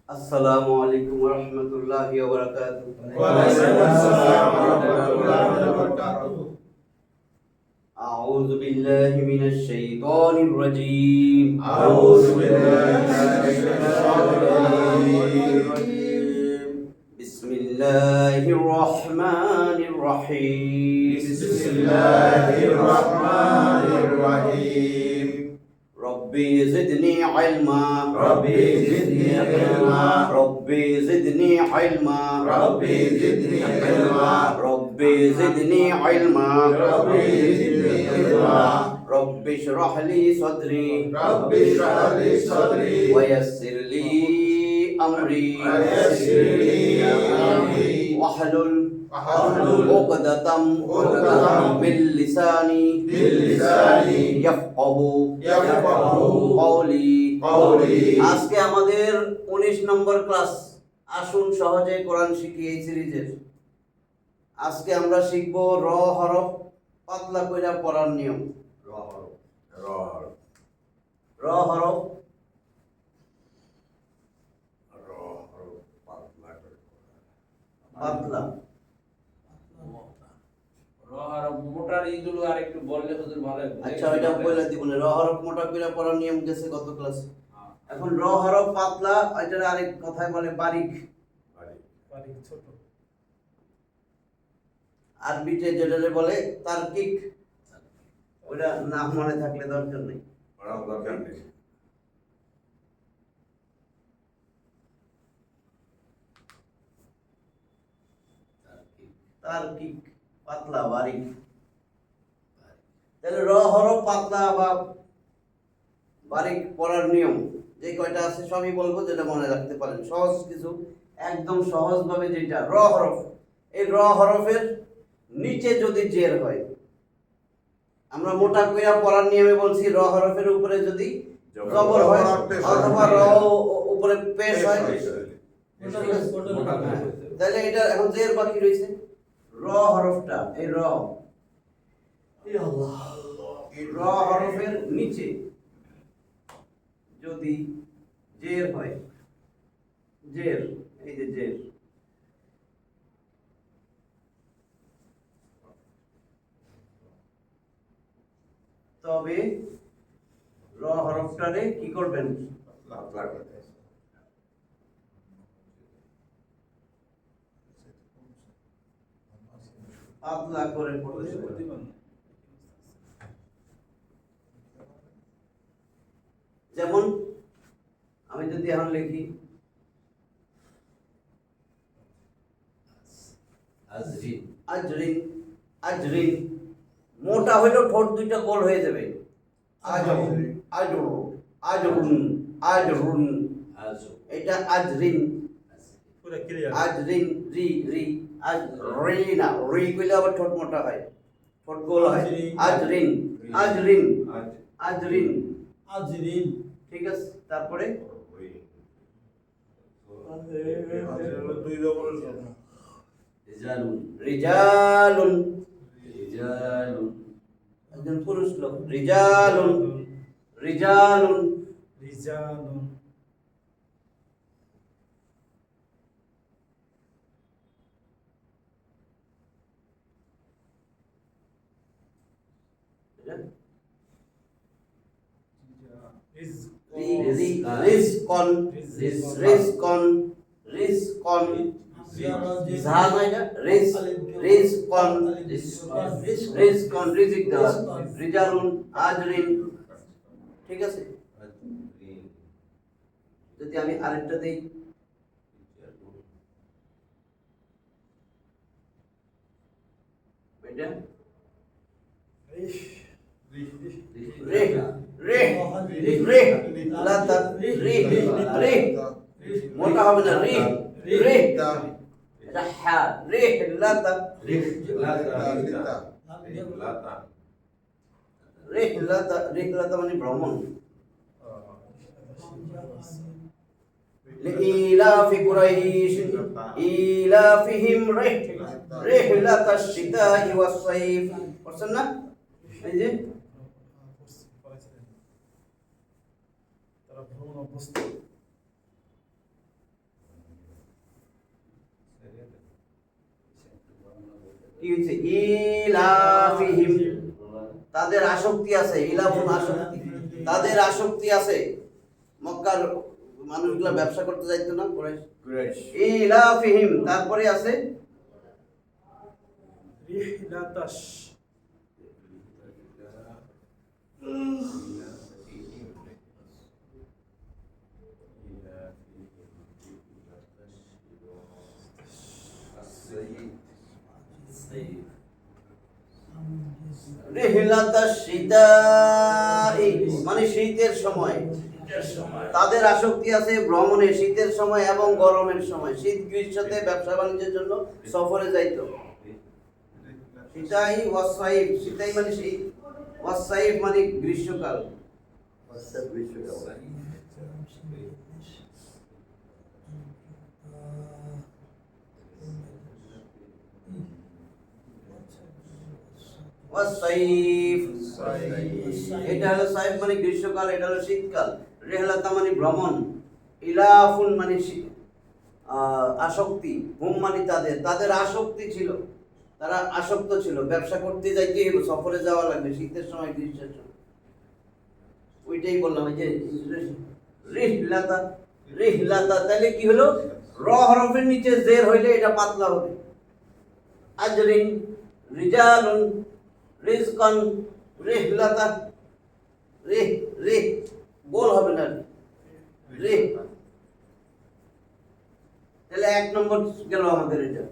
আসসালামু আলাইকুম ওয়া রাহমাতুল্লাহি ওয়া বারাকাতুহু। ওয়ালাইকুম আসসালাম ওয়া রাহমাতুল্লাহি ওয়া বারাকাতুহু। আউযু বিল্লাহি মিনাশ শাইতানির রাজীম। আউযু বিল্লাহি মিনাশ শাইতানির রাজীম। বিসমিল্লাহির রাহমানির রাহিম। বিসমিল্লাহির রাহমানির রাহিম। রব্বি জিদনি ইলমা। রব্বি জিদনি ইলমা। রব্বি জিদনি ইলমা। রব্বি জিদনি ইলমা। রব্বি জিদনি ইলমা। রব্বি জিদনি ইলমা। রব্বি ইশরাহ লি সাদরি। রব্বি ইশরাহ লি সাদরি। ওয়া ইয়াসসির লি আমরি। ওয়া ইয়াসসির লি আমরি। ওয়াহলুল ওয়াহলুল উকদাতাম উকদাতাম মিন লিসানি মিন লিসানি ইয়াফকাহু ইয়াফকাহু কওলি। কওলি। আজকে আমাদের 19 নম্বর ক্লাস। আসুন সহজে কোরআন শিখি এই সিরিজের। আজকে আমরা শিখব র হরফ পাতলা কইরা পড়ার নিয়ম। র হরফ র হরফ পাতলা। মোটার এইগুলো আর একটু বললে হুজুর ভালো হবে। আচ্ছা ওইটা বলে দিব না। র হরফ মোটা কইরা পড়ার নিয়ম গেছে গত ক্লাসে। এখন র হরফ পাতলা, এটার আরেক কথায় বলে বারিক। ছোট। আরবিতে যেটারে বলে তারকিক। ওটা নাম মনে থাকলে দরকার নেই। দরকার নেই। তারকিক পাতলা বারিক। তাহলে র হরফ পাতলা বা বারিক পড়ার নিয়ম যে কয়টা আছে সবই বলবো, যেটা মনে রাখতে পারেন। সহজ কিছু, একদম সহজ ভাবে যেটা র হরফ, এই র হরফের নিচে যদি জের হয়, আমরা মোটা কইরা পড়ার নিয়মে বলছি র হরফের উপরে যদি জবর হয় অথবা র উপরে পেশ হয়, তাহলে এটা এখন জের বাকি রয়েছে র হরফটা। এই র, এই আল্লাহ, এই র হরফের নিচে যদি জের হয়, জের, এই যে জের, তবে র হরফটারে কি করবেন? পাতলা করে পড়তে হবে। যেমন আমি যদি এখন লিখি আজরিন, আজরিন, আজরিন, মোটা হইলো ঠোঁট দুইটা গোল হয়ে যাবে। আজরুন, আজরুন, আজরুন, আজরুন, এটা আজরিন। পুরো ক্লিয়ার। আজরিন, রি, রি, আজরিনা, রি কইলে আবার ঠোঁট মোটা হয়, ঠোঁট গোল হয়। আজরিন, আজরিন, আজরিন, আজরিন। ঠিক আছে। তারপরে দুই জবর। রিজালুন, রিজালুন, রিজালুন, একজন পুরুষ লোক। রিজালুন, রিজালুন, রিজালুন। রি, রি, রিজকন, রিজকন, রিজকন, ঝাল না এটা? রিজকন, রিজকন, রিজিক দেওয়া। রিজালুন, আজরিন, ঠিক আছে। যদি আমি আরেকটা দেই, এটা রে, রে, রে, লাতা, রে, রে, মোটা হবে না, রে, রে, এটা হা, রে, লাতা, রে, লাতা, রে, লাতা মানে ভ্রমণ। لإيلاف قريش إيلافهم رحلة الشتاء والصيف। বুঝছেন না? এই যে তারা ভ্রমণ অভ্যস্ত। কি হয়েছে? ইলাফিহিম, তাদের আসক্তি আছে। ইলাফুন আসক্তি, তাদের আসক্তি আছে। মক্কার মানুষগুলা ব্যবসা করতে যাইতো না কুরাইশ। কুরাইশ ইলাফিহিম, তারপরে আছে রিহলাতাশ রিহলাতাশ শীতাই, মানে শীতের সময়। তাদের আসক্তি আছে ভ্রমণে শীতের সময় এবং গরমের সময়। শীত গ্রীষ্মতে ব্যবসা বাণিজ্যের জন্য সফরে যাইতো। শীতাই ওয়াসাইফ, শীতাই মানে শীত, ওয়াসাইফ মানে গ্রীষ্মকাল। ওয়াসাইফ, এটা হলো সাইফ মানে গ্রীষ্মকাল, এটা হলো শীতকাল। রেহলাতা মানে ভ্রমণ, ইলাফুন মানে আসক্তি, হুম মানে তাদের, তাদের আসক্তি ছিল, তারা আসক্ত ছিল। ব্যবসা করতে যাইতে হইব, সফরে যাওয়া লাগবে শীতের সময় গ্রীষ্মের সময়। ওইটাই বললাম ওই যে রিহলাতা। রিহলাতা তাহলে কি হলো? র হরফের নিচে জের হইলে এটা পাতলা হবে। আজরিন, রিজালুন, রিজকান, রিহলাতা, রিহ রিহ গোল হবে না, রিহ। তাহলে এক নম্বর গেল আমাদের এটা,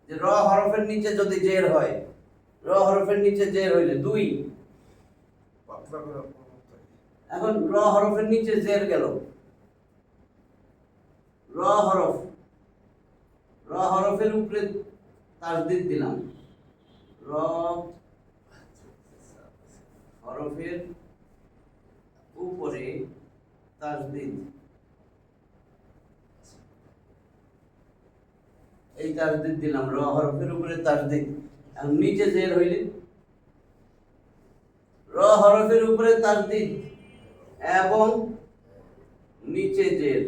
যে র হরফের নিচে যদি জের হয়, র হরফের নিচে জের হইলে দুই। পাতলা করে এখন র হরফের নিচে জের গেল, র হরফ, র হরফের উপরে তাসদীদ দিলাম। র হরফের উপরে তাসদীদ, এই তাসদীদ দিলাম, র হরফের উপরে তাসদীদ। এখন নিচে জের হইলে র হরফের উপরে তাসদীদ এবং নিচে জের।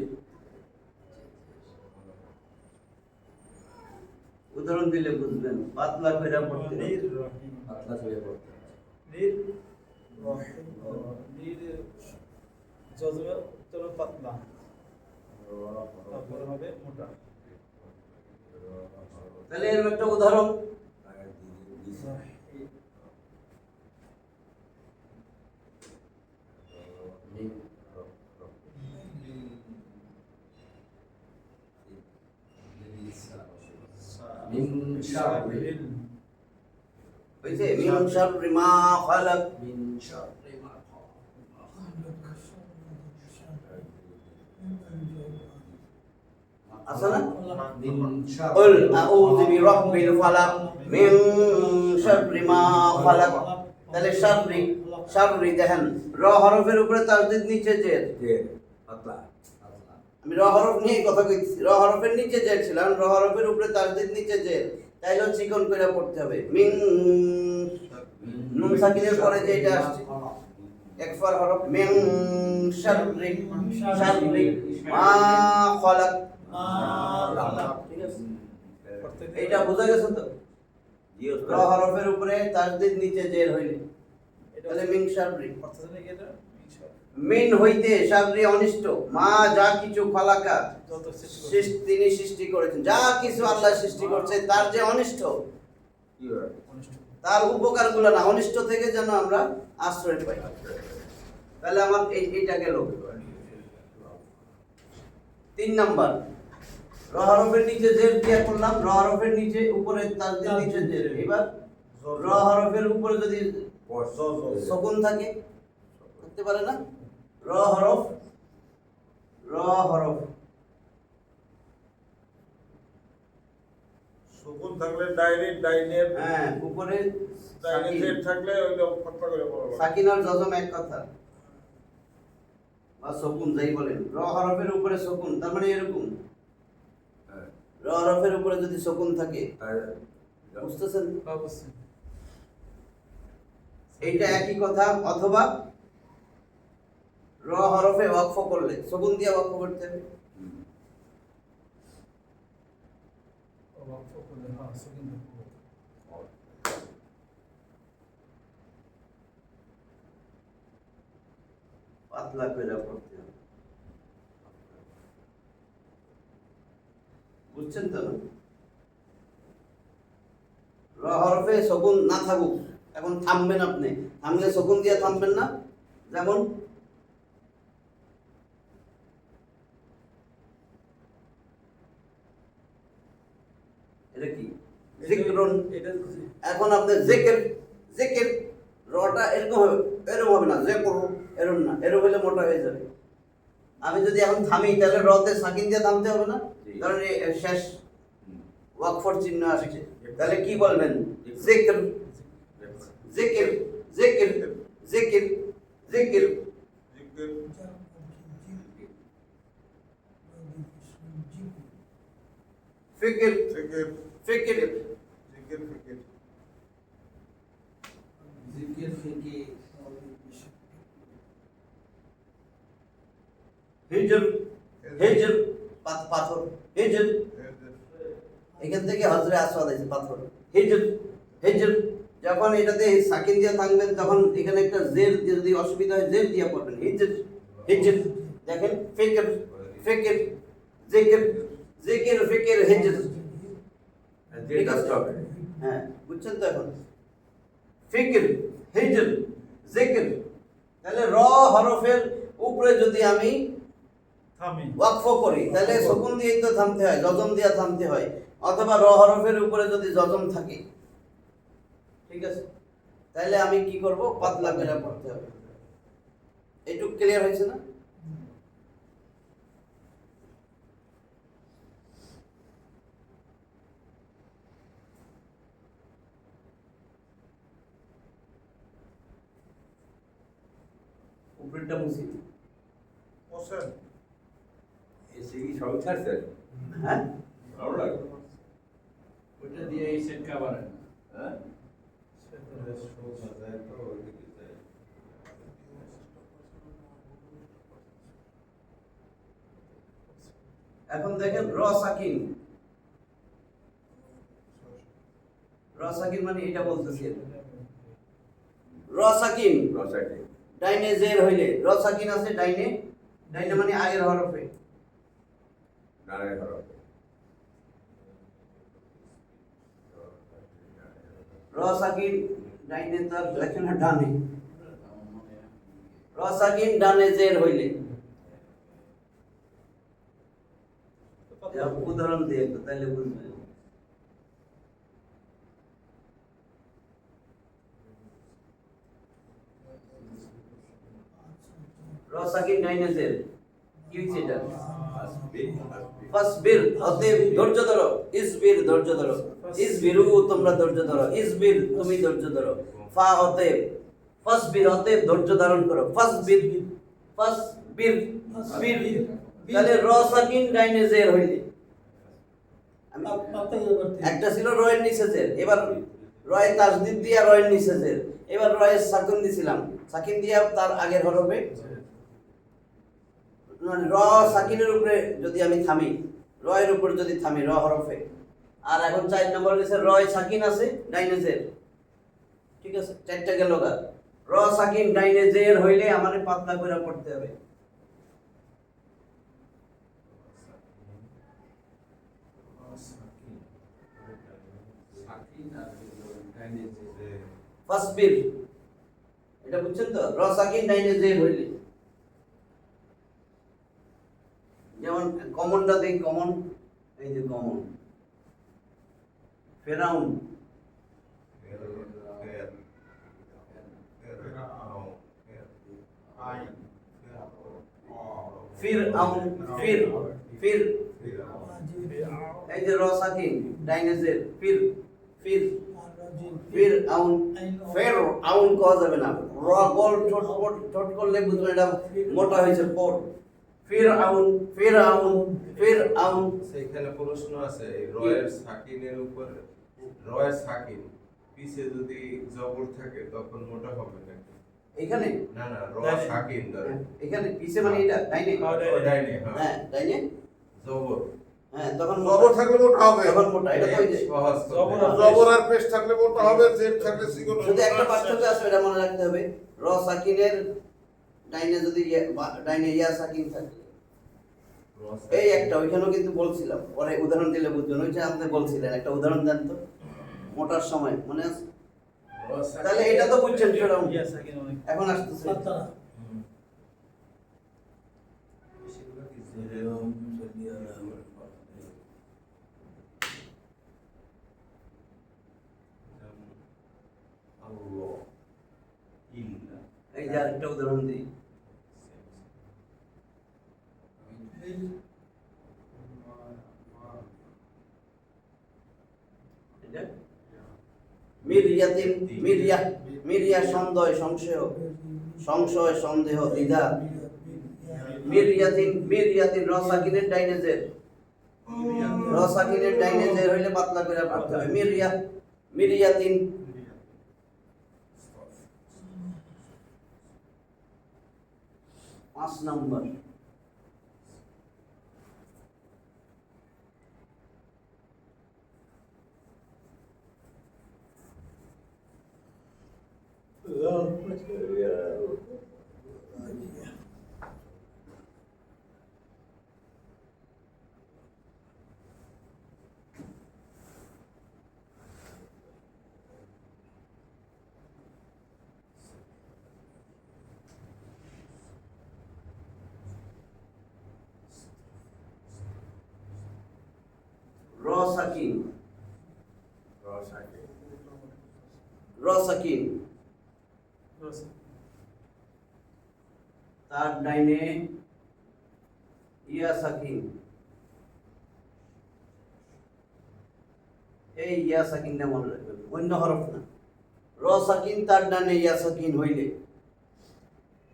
উদাহরণ দিলে বুঝবেন, পাতলা কইরা পড়তে হবে। পাতলা করে পড়তে হবে। নীর নীর জজমে উত্তর পাতলা, তারপরে হবে মোটা। তাহলে এর একটা উদাহরণ, মিন শাররি, হইছে মিন শাররি মা খালাক, মিন শাররি মা আছে না? মিন কুল শাররি আউযু বিরাব্বিল ফালাক মিন শাররি মা খালাক। তাহলে শাররি, শাররি দেখেন র হরফের উপরে তাসদীদ, নিচে জের। পাতলা। আমি র হরফ নিয়ে কথা কইছি, র হরফের নিচে জের ছিলাম, র হরফের উপরে তাসদীদ, নিচে জের। তাইলে চিকন কইরা পড়তে হবে। মিন, নুন সাকিনের পরে যেটা আসছে একফার হরফ, মিন শাররি, শাররি মা খালাক। ঠিক আছে, এইটা বোঝা গেছে তো? র হরফের উপরে তাসদীদ, নিচে জের হইলে তাহলে মিন শাররি। অর্থ জানে কি এটা? মিন হইতে শাররি অনিষ্ট, মা যা কিছু খালাকা যত সৃষ্টি তিনি সৃষ্টি করেছেন, যা কিছু আল্লাহ সৃষ্টি করছে তার যে অনিষ্ট, তার উপকারগুলো না, অনিষ্ট থেকে যেন আমরা আশ্রয় পাই। তাহলে আমার এইটা গেল। 3 নাম্বার, র হরফের নিচে জের দিয়া করলাম, র হরফের নিচে উপরে তাসদীদ, নিচে জের। এবার র হরফের উপরে যদি সুকুন থাকে, করতে পারে না? র হরফ, র হরফ সুকুন থাকলে ডাইরেক্ট ডাইনের হ্যাঁ, উপরে ডাইনে সাকিন। জেড থাকলে ওইটা পাতলা করে পড়া লাগে। সাকিন আর জজম এক কথা, বা সুকুন যাই বলেন। র হরফের উপরে সুকুন, তার মানে এরকম র হরফের উপরে যদি সুকুন থাকে, বুঝতেছেন? অবশ্যই এইটা একই কথা। অথবা র হরফে ওয়াকফ করলে সুকুন দিয়ে ওয়াকফ করতে হবে। ওয়াকফ করলে হ্যাঁ সেকেন্ড পাতলা করে পড়তে হবে। বুঝছেন তো না? র হরফে সকুন না থাকুক, এখন থামবেন আপনি, থামলে সকুন দিয়ে থামবেন না। যেমন এটা কি জিকরুন, এটা এখন আপনি জিকির, জিকির রটা এরকম হবে, এরকম হবে না, জিকর এরকম না, এরকম হলে মোটা হয়ে যাবে। আমি যদি এখন থামি তাহলে রতে সাকিন দিয়ে থামতে হবে না, কারণ এই শেষ ওয়াকফর চিহ্ন আসছে। তাহলে কি বলবেন? জিকির, জিকির, জিকির, জিকির, জিকির। ফিকির, ফিকির, জিকির ফিকি হিজর, হিজর পাথর, হিজর, এখান থেকে হজরে আসওয়াদ আছে পাথর, হিজর, হিজর। যখন এটাতে সাকিন দিয়ে থাকবেন তখন এখানে একটা জের যদি অসুবিধা হয় জের দিয়ে পড়বেন, হিজর, হিজর। দেখেন ফিকির, ফিকির, জিকির, জিকির, ফিকির, হিজর। ঠিক আছে? হ্যাঁ, বুঝছেন তো এখন? ফিকির, হিজর, জিকির। তাহলে র হরফের উপরে যদি আমি থামি ওয়াকফ করি তাহলে সুকুন দিয়েই তো থামতে হয়, জজম দিয়ে থামতে হয়, অথবা র হরফের উপরে যদি জজম থাকে, ঠিক আছে, তাহলে আমি কি করব? পাতলা করে পড়তে হবে। এইটুকু ক্লিয়ার হয়েছে না? উপরেরটা মুছি দিই। এসে কি সব ছাড়ছেন? হ্যাঁ, ভালো লাগে। ওটা দিয়ে এই সেট কভার হয় না। হ্যাঁ? এখন দেখেন র সাকিন, র সাকিন মানে এটা বলতেছি, র সাকিন রসাটি। ডাইনে জের হইলে র সাকিন আছে ডাইনে, ডাইনে মানে আগের হরফে, নারায় হরফ। র সাকিন ডাইনে তার লেখে না ডানে, র সাকিন ডানে জের হইলে, উদাহরণ দিয়ে একটু তাহলে বুঝবেন। র সাকিন ডাইনে জের কি হইছে এটা? আসবি, আসবি। ফাসবির, অতএব ধৈর্য ধরো, ইসবির ধৈর্য ধরো, ইসবিরু তোমরা ধৈর্য ধরো, ইসবির তুমি ধৈর্য ধরো, ফা অতএব, ফাসবির অতএব ধৈর্য ধারণ করো, ফাসবির, ফাসবির, বির। তাহলে র সাকিন ডাইনে জের হইলে একটা ছিল রয়ের নিচে জের, এবার রয় তাসদিদ দিয়া রয়ের নিচে জের, এবার রয়ের সাকিন দিছিলাম, সাকিন দিয়া তার আগের হরফে, মানে র সাকিনের উপরে যদি আমি থামি, রয়ের উপর যদি থামি র হরফে, আর এখন 4 নম্বর নিচে রয় সাকিন আছে ডাইনে জের, ঠিক আছে, চারটা গেল গা। র সাকিন ডাইনে জের হইলে আমারে পাতলা করে পড়তে হবে। সাকিন আর ডাইনে যে ফাসবির, এটা বুঝছেন তো? র সাকিন ডাইনে জের হইলে, যেমন কমনটা দেই, কমন, এই যে কমন, ফেরাউন, ফির আউন, ফির, ফির, এই যে র সাকিন ডাইনে জের, ফির, ফির, ফির আউন, ফের আউন কওয়া যাবে না, র গোল ঠোঁট করলে বুঝবেন এটা মোটা হয়েছে পড়, ফির আউন, ফির আউন, ফির আউন। সেখানে প্রশ্ন আছে, এই রয়ের সাকিনের উপর, রয়ের সাকিন পিছে যদি জবর থাকে তখন মোটা হবে নাকি? এখানে না না, র ডাইনে। সাকিন ধরে এখানে পিছে মানে এটা ডাইনে, ও ডাইনে, হ্যাঁ হ্যাঁ ডাইনে, জবর হ্যাঁ তখন জবর থাকলে মোটা হবে। তখন মোটা, এটা তো ওই যে সহজ জবর কথা। আর জবর আর পেশ থাকলে মোটা হবে, জেড থাকলে চিকন হবে। শুধু একটা পার্থক্য আছে, এটা মনে রাখতে হবে। র সাকিনের ডাইনে যদি ডাইনে ইয়া সাকিন থাকে, এই একটা ওইখানেও কিন্তু বলছিলাম, পরে উদাহরণ দিলে বুঝবেন। ওই যে আপনি বলছিলেন একটা উদাহরণ দেন তো, মোটার সময় মনে আছে? তাহলে এটা তো বুঝছেন সেরকম। ইয়া সাকিন অনেক এখন আসতেছে আল্লাহ ইল্লা এই যে আরেকটা উদাহরণ দিই। এটা মিরিয়াতিন, মিরিয়া সন্দেহ, সংশয়, সংশয়, সন্দেহ, দ্বিধা। মিরিয়াতিন র সাকিনের ডাইনে জের, র সাকিনের ডাইনে জের হইলে পাতলা করে পড়তে হবে। মিরিয়াতিন। 5 নম্বর র সাকিন, র সাকিন তার ডাইনে ইয়া সাকিন। এই ইয়া সাকিনটা মনে রাখবেন, অন্য হরফ না। র সাকিন তার ডাইনে ইয়া সাকিন হইলে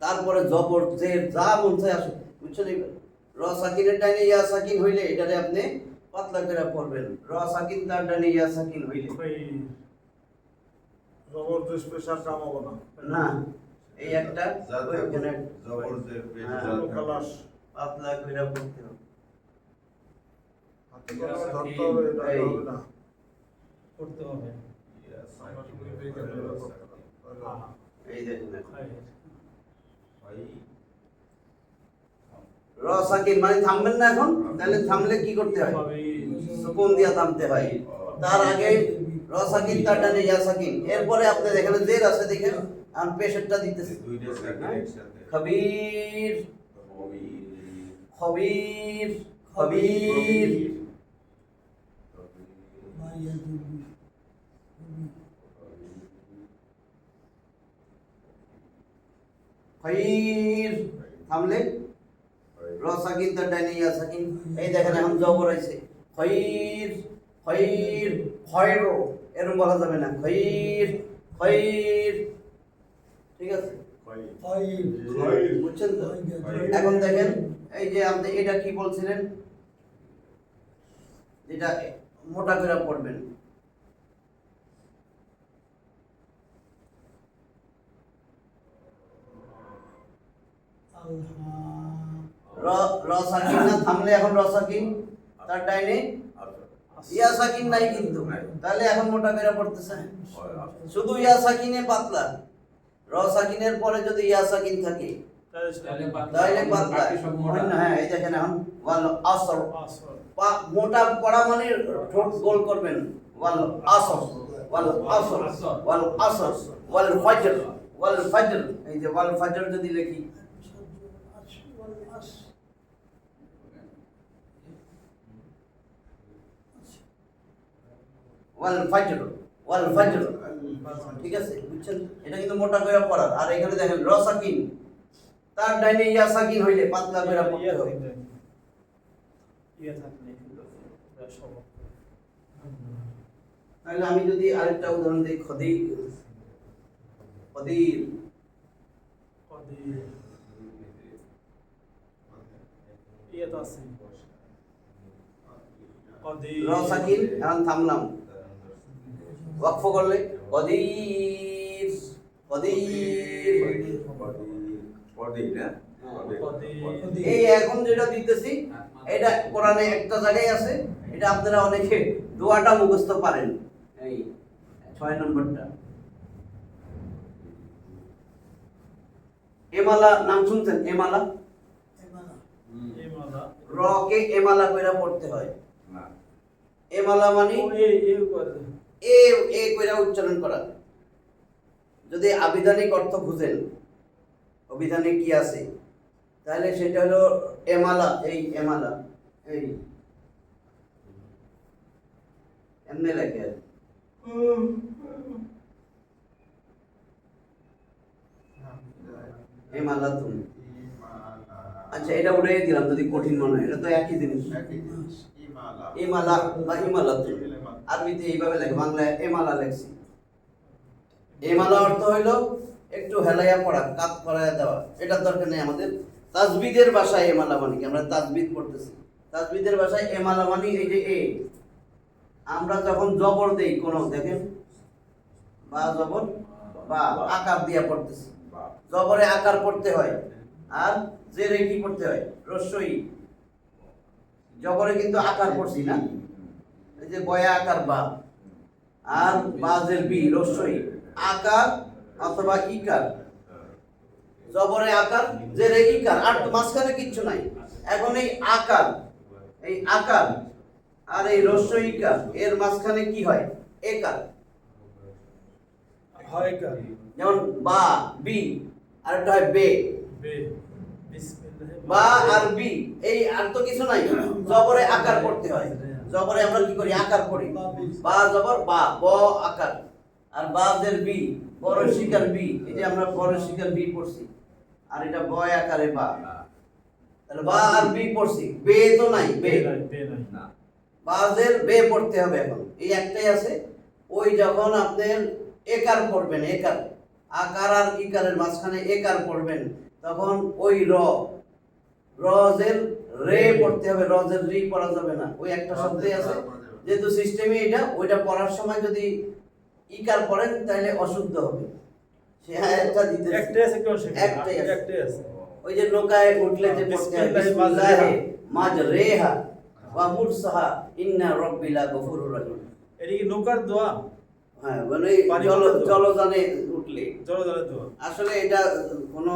তারপরে জবর জের যা মন চায় আসে, বুঝছেন? এইবার র সাকিনের ডাইনে ইয়া সাকিন হইলে এটারে আপনি পাতলা করে পড়বেন। র সাকিন তার ডাইনে ইয়া সাকিন হইলে জবরদস্ত পেশার কাম হবে না। না, এই একটা যা ওইখানে জবর জের পেশ হ্যাঁ, যা থাকে। খালাস। পাতলা করে পড়তে হবে। হাতে কলমে ধরতে হবে, এটা এই। হবে না। করতে হবে। ইয়া সাকিন, এই দেখুন এখন। ভাই র সাকিন মানে থামবেন না এখন, তাহলে থামলে কি করতে হয়? সুকুন দিয়া থামতে হয়। তার আগে র সাকিন তার ডানে ইয়া সাকিন, এরপরে আপনি এখানে জের আছে দেখেন, আমি পেশেরটা দিতেছি। দুইটা সাকিন একসাথে খবীর, খবির, খবীর, খবীর, খবীর। থামলে র সাকিন তার ডাইনে ইয়া সাকিন। এই দেখেন এখন জবর আছে, খয়র, খয়র, খয়র, এরকম বলা যাবে না। খয়র, খয়র, ঠিক আছে? বুঝছেন তো? এখন দেখেন এই যে আপনি এটা কি বলছিলেন, যেটা মোটা করে পড়বেন। র সাকিন না থামলে এখন র সাকিন তার ডাইনে ইয়া সাকিন নাই কিন্তু, তাহলে এখন মোটা করে পড়তেছে। শুধু ইয়া সাকিনে পাতলা, র সাকিনের পরে যদি ইয়া সাকিন থাকে তাহলে পাতলা। অন্য হ্যাঁ, এই দেখেন এখন ওয়াল আসর, মোটা পড়া মানে ঠোঁট গোল করবেন। ওয়াল আসর, ওয়াল আসর, ওয়াল আসর, ওয়াল ফজর, ওয়াল ফজর। এই যে ওয়াল ফজর যদি লিখি, ওয়াল ফজর, ওয়াল ফজর, ঠিক আছে? বুঝছেন? এটা কিন্তু মোটা করে পড়ার। আর এখানে দেখেন র সাকিন তার ডাইনে ইয়া সাকিন হইলে পাতলা করে পড়তে হবে। তাহলে আমি যদি আরেকটা উদাহরণ দিই, খদির, খদির, র সাকিন, এখন থামলাম, ওয়াকফ করলে কদির, কদির, কদির না হ্যাঁ, এই এখন যেটা দিতেছি এটা কোরআনে একটা জায়গায় আছে, এটা আপনারা অনেকে দোয়াটা মুখস্থ পারেন। এই 6 নম্বরটা এমালা, নাম শুনছেন? এমালা, এই মালা র কে এমালা কইরা পড়তে হয়। এমালা মানে ও এই করে এ এ কইরা উচ্চারণ করা। যদি আবিধানিক অর্থ খুঁজেন, অভিধানে কি আছে, তাহলে সেটা হলো এমালা। এই এমালা এই এমনি লেখে আর কি। এমালা তুমি, আচ্ছা এটা উড়াই দিলাম যদি কঠিন মনে হয়, এটা তো একই জিনিস। এমালা বা ইমালা তুমি আরবিতে এইভাবে লেখে, বাংলায় এমালা লেখছি। এমালা অর্থ হইলো একটু হেলাইয়া পড়া, কাত করাইয়া দেওয়া, এটার দরকার নেই আমাদের। তাজবিদের ভাষায় এমালা মানে কি, আমরা তাজবিদ পড়তেছি, তাজবিদের ভাষায় এমালা মানে এই যে এ, আমরা যখন জবর দেই কোন, দেখেন বা জবর বা আকার দিয়া পড়তেছি, জবরে আকার পড়তে হয়, আর জেরে কি পড়তে হয়, রস্যই। জবরে কিন্তু আকার পড়ছি না, এই যে বয়া আকার বা, আর বাজের বি রস্যই, আকার অথবা ইকার, জবরে আকার, জেরে ইকার, আর তো মাঝখানে কিচ্ছু নাই। এখন এই আকার, এই আকার আর এই রস্যই ইকার এর মাঝখানে কি হয়, একার। হয় কার যেমন বা বি, আর একটা হয় বে, বে বিসমিল্লাহ বা আর বি, এই আর তো কিছু নাই, জবরে আকার পড়তে হয়। জবরে আমরা কি করি, আকার পড়ি, বা জবর বা, ব আকার, আর বাজের বি, বড় শিকার বি, এই যে আমরা বড় শিকার বি পড়ছি, আর এটা বয় আকারে বা, তাহলে বা আর বি পড়ছি, বে তো নাই, বে বে নাই না বাজের বে পড়তে হবে। এখন এই একটাই আছে, ওই যখন আপনার একার পড়বেন, একার আকার আর ইকারের মাঝখানে একার পড়বেন, তখন ওই রজের রে পড়তে হবে, রজের রি পড়া যাবে না। ওই একটা শব্দই আছে, যেহেতু সিস্টেমে এটা, ওইটা পড়ার সময় যদি ইকার পড়েন তাহলে অশুদ্ধ হবে। সে একটা দিতে একটাই আছে, কেউ শেখে একটাই আছে। একটাই আছে ওই যে নৌকায় উঠলে যে পড়তে হয়, বিসমিল্লাহি মাজরেহা ওয়া মুরসাহা ইন্না রাব্বিলা গফুরুর রহিম। এটা কি নৌকার দোয়া? হ্যাঁ, মানে পানি ভরার দোয়া। জলযানে উঠলে, জলধারের দোয়া। আসলে এটা কোনো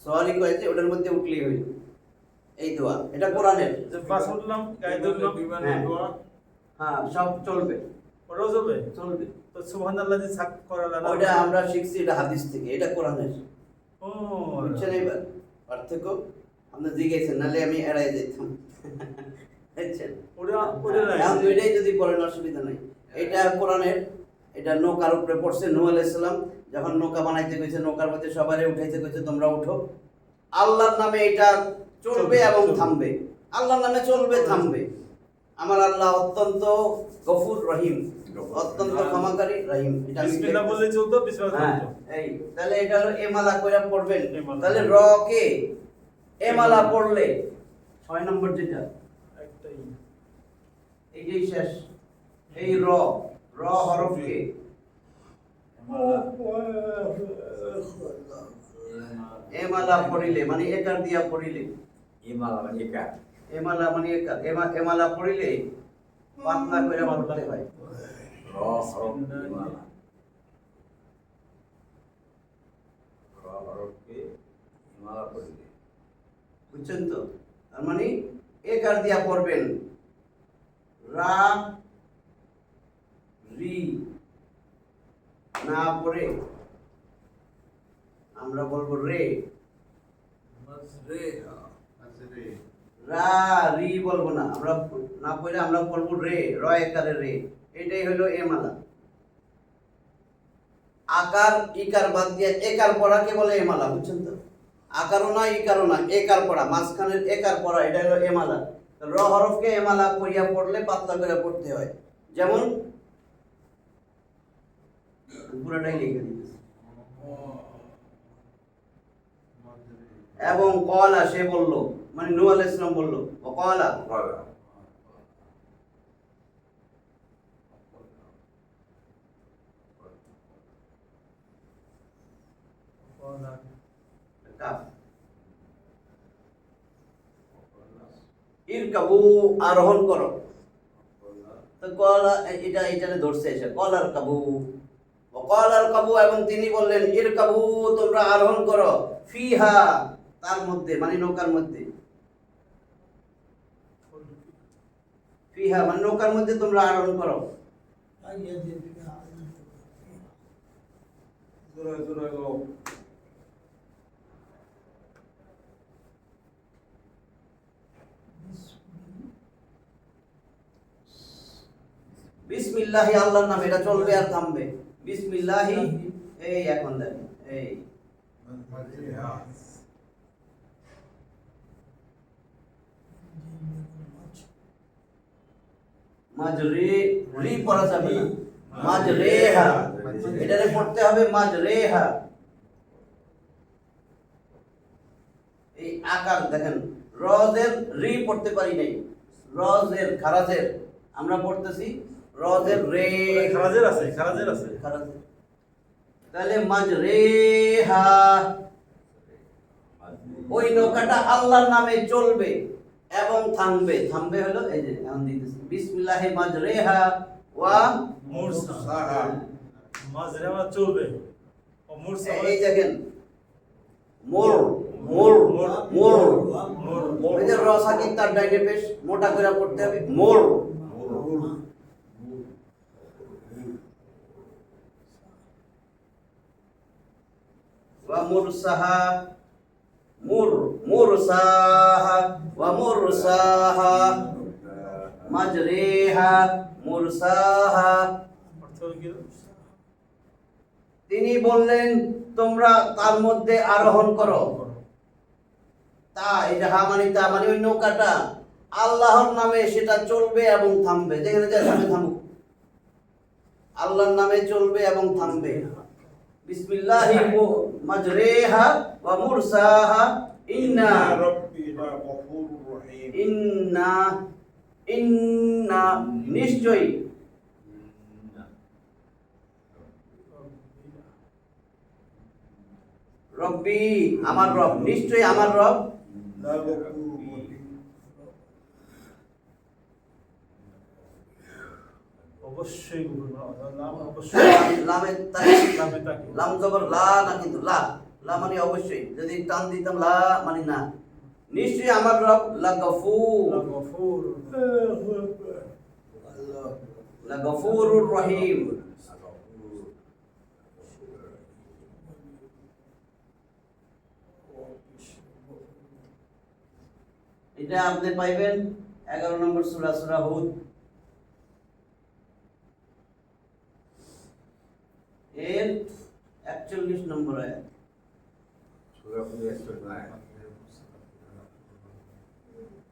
সওয়ালি কয়েছে, ওটার মধ্যে উঠলেই হইল এই দোয়া, এটা কোরআনের। যে বাস উঠলাম, গায়ে ধরলাম, হ্যাঁ হ্যাঁ, সব চলবে, ওটাও যাবে। চলবে। তো সুবহানাল্লাহ যে সাক করালা না, ওটা আমরা শিখছি, এটা হাদিস থেকে, এটা কোরআনের। ও বুঝছেন এবার পার্থক্য? আপনি জিজ্ঞেসেন, নাহলে আমি এড়াই যেতাম। বুঝছেন? ওটা ওটা নাই। এখন দুইটাই যদি পড়েন অসুবিধা নাই। এটা কোরআনের, এটা নৌকার উপরে পড়ছে, নূহ আলাইহিস সালাম যখন নৌকা বানাইতে গেছে, নৌকার মধ্যে সবারে উঠাইতে গেছে, তোমরা উঠো, আল্লাহর নামে এটা চলবে এবং থামবে, আল্লাহর নামে চলবে, থামবে। আমার আল্লাহ অত্যন্ত গফুর রহিম, অত্যন্ত ক্ষমাকারী রহিম। এটা আমি বিসমিল্লাহ বললে চলতো, বিসমিল্লাহ হ্যাঁ, চলতো। এই তাহলে এটা হলো এমালা কইরা পড়বেন। এমালা। তাহলে র কে এমালা পড়লে 6 নম্বর যেটা, একটাই এই যে শেষ, এই র হরফ কে এমালা পড়িলে মানে একার দিয়া পড়িলে, ইমালা মানে একা এমালা মানে একার, এমালা পড়িলে পাতলা কইরা পড়তে হয়। র হরফ ইমালা র হরফকে ইমালা করিলে বুঝছেন তো? তার মানে একার দিয়া পড়বেন, রা রি না পড়ে আমরা বলবো রে, রা রি বলবো না, আমরা না পড়ে আমরা বলবো রে, র একারে রে। এটাই হলো এমালা। আকার ইকার বাদ দিয়ে একার পড়াকে বলে এমালা, বুঝছেন তো? আকারও না ইকারও না, একার পড়া, মাঝখানের একার পড়া, এটা হলো এমালা। র হরফকে এমালা করিয়া পড়লে পাতলা করে পড়তে হয়। যেমন পুরোটাই লিখে দিতেছি। এবং কলা, সে বলল, মানে নূহ আলাইহিস সালাম বলল, ও কলা, বলা কাফ ইরকাবু আরোহণ করো। তো কলা এটা ধরছে এসে কলার কাবু ও কলার কাবু, এবং তিনি বললেন ইরকাবু তোমরা আরোহণ করো, ফিহা তার মধ্যে মানে নৌকার মধ্যে, ফিহা মানে নৌকার মধ্যে তোমরা আরোহণ করো। বিসমিল্লাহি আল্লাহর নামে, এটা চলবে আর থামবে। বিসমিল্লাহি এই এখন দেখেন এই মাজরে রি পড়া যাবে না, মাজরেহা এটারে পড়তে হবে মাজরেহা। এই আকার দেখেন রজের রি পড়তে পারি নাই, রজের খারাজের আমরা পড়তেছি রজের রে, খারাজের আছে, খারাজের আছে। খারাজের। তাহলে মাজরেহা ওই নৌকাটা আল্লাহর নামে চলবে এবং থামবে। থামবে হলো এই যে এখন দিতেছি বিসমিল্লাহি মাজরেহা ওয়া মুরসাহা, মাজরেহা চলবে ও মুরসাহা। এই দেখেন মোর মোর মোর মোর, এই যে রসাকি তার ডাইনে পেশ মোটা করে পড়তে হবে মোর। ওয়া মুরসাহা মুর মুরসাহা ওয়া মুরসাহা মাজরিহা মুরসাহা। অর্থ কি? তিনি বললেন তোমরা তার মধ্যে আরোহণ করো। তা এটা হা মানে তা মানে ওই নৌকাটা আল্লাহর নামে সেটা চলবে এবং থামবে, যেখানে যায় থামে থামুক, আল্লাহর নামে চলবে এবং থামবে। বিসমিল্লাহি মাজরিহা ওয়া মুরসাহা ইন্না রাব্বিনা গফুরুর রহিম। ইন্না ইন্না নিশ্চয়ই, রব্বি আমার রব, নিশ্চয়ই আমার রব, লা গফুরুর রহিম। অবশ্যই নাম অবশ্যই লামে তাকিদ, নামে তাকে লাম জবর লা না, কিন্তু লা লা মানে অবশ্যই, যদি টান দিতাম লা মানে না। নিশ্চয়ই আমার রব লা গফুর গফুর লা গফুরুর রহিম। এটা আপনি পাইবেন 11 নম্বর সূরা, সূরা হুদ এর 41 নম্বর আয়াত।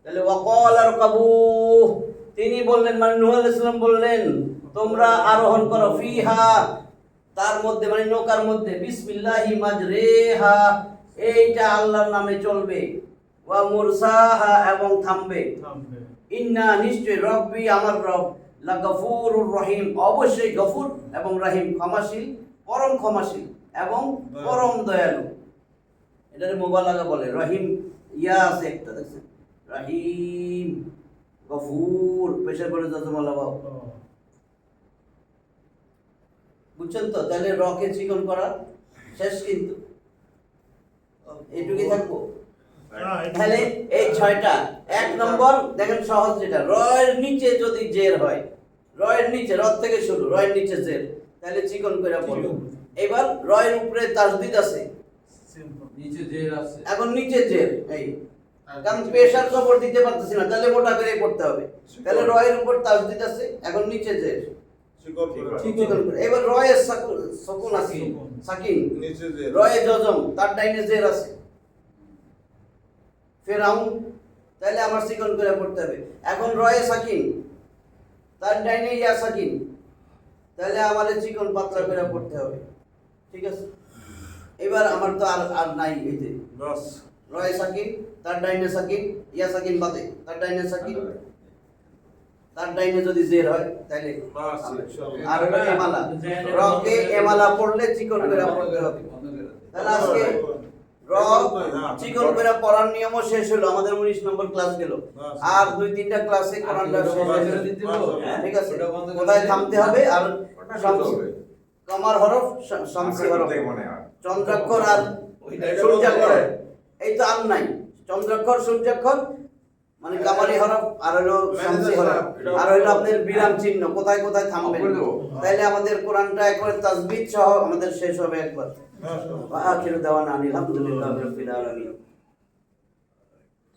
তাহলে ওয়াকাল আরকাবু তিনি বললেন মানে নূহ আলাইহিস সালাম বললেন তোমরা আরোহণ করো, ফিহা তার মধ্যে মানে নৌকার মধ্যে, বিসমিল্লাহি মাজরিহা এইটা আল্লাহর নামে চলবে, ওয়া মুরসাহা এবং থামবে, থামবে। ইন্না নিশ্চয় রব্বি আমার রব লা গফুরুর রহিম অবশ্যই গফুর এবং রহিম ক্ষমাশীল, পরম ক্ষমাশীল এবং পরম দয়ালু। এটারে মুবালাগা বলে, রহিম ইয়া আছে একটা দেখছেন, রহিম গফুর পেশের করে যজমালা বাবা, বুঝছেন তো? তাহলে রকে চিকন করা শেষ, কিন্তু এইটুকুই থাকবো। তাহলে এই 6টা, 1 নম্বর দেখেন সহজ, যেটা রয়ের নিচে যদি জের হয়, রয়ের নিচে রদ থেকে শুরু, রয়ের নিচে জের, তাহলে চিকন করে বলবো। এবার রয়ের উপরে তাসদিদ আছে, নিচে জের আছে, এখন নিচে জের, এই কারণ পেশার খবর দিতে পারতেছি না, তাহলে মোটা করে পড়তে হবে। তাহলে রয়ের উপর তাসদিদ আছে, এখন নিচে জের, শিকল করে। চিকন করে। এবার রয়ের সুকুন আছে, সাকিন, নিচে যে রয়ে জজম তার ডাইনে জের আছে, ফেরাউন, তাহলে আমার চিকন করে পড়তে হবে। এখন রয়ে সাকিন তার ডাইনে ইয়া সাকিন, তাহলে আমাদের চিকন পাতলা করে পড়তে হবে, ঠিক আছে? এবার আমার তো আর নাই, এই যে 10 রয়ে সাকিন তার ডাইনে সাকিন, ইয়া সাকিন বাদে তার ডাইনে সাকিন, তার ডাইনে যদি জের হয় তাহলে আর হলো এমালা, রকে এমালা পড়লে চিকন করে পড়তে হবে। তাহলে আজকে র চিকন করে পড়ার নিয়মও শেষ হলো, আমাদের 19 নম্বর ক্লাস গেল। আর 2-3টা ক্লাসে কোরআনটা শেষ হয়ে যাবে। ঠিক আছে, কোথায় থামতে হবে? আর কমার হরফ, শামসি হরফ, চন্দ্রাক্ষর আর সূর্যাক্ষর, এই তো আর নাই। চন্দ্রাক্ষর, সূর্যাক্ষর মানে কামারি হরফ, আর হলো শামসি হরফ, আর হলো আপনাদের বিরাম চিহ্ন, কোথায় কোথায় থামবে। তাইলে আমাদের কোরআনটা একবার তাসবিহ সহ আমাদের শেষ হবে একবার। আখিরু দাওয়ানা আলহামদুলিল্লাহি রাব্বিল আলামিন।